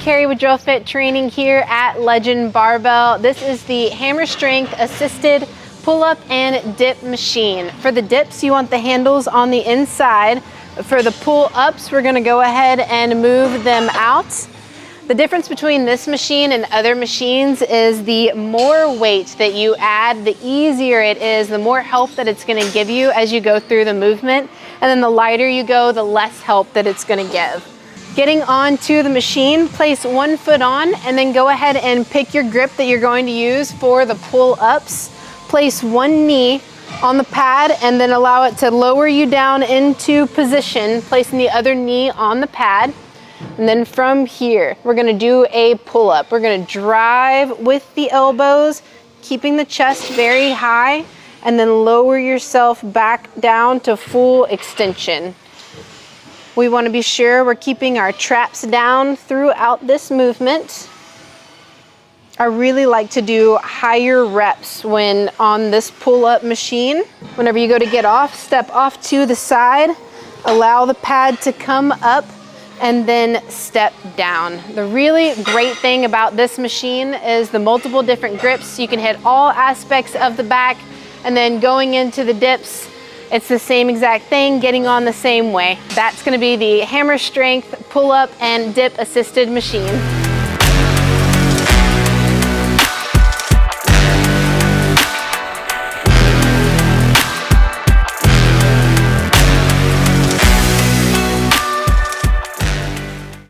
Carey with DrillFit training here at Legend Barbell. This is the hammer strength assisted pull-up and dip machine. For the dips, you want the handles on the inside. For the pull-ups, we're gonna go ahead and move them out. The difference between this machine and other machines is the more weight that you add, the easier it is, the more help that it's gonna give you as you go through the movement. And then the lighter you go, the less help that it's gonna give. Getting onto the machine, place one foot on and then go ahead and pick your grip that you're going to use for the pull-ups. Place one knee on the pad and then allow it to lower you down into position, placing the other knee on the pad. And then from here, we're gonna do a pull-up. We're gonna drive with the elbows, keeping the chest very high, and then lower yourself back down to full extension. We want to be sure we're keeping our traps down throughout this movement. I really like to do higher reps when on this pull-up machine. Whenever you go to get off, step off to the side, allow the pad to come up, and then step down. The really great thing about this machine is the multiple different grips. You can hit all aspects of the back, and then going into the dips, it's the same exact thing, getting on the same way. That's gonna be the hammer strength pull-up and dip assisted machine.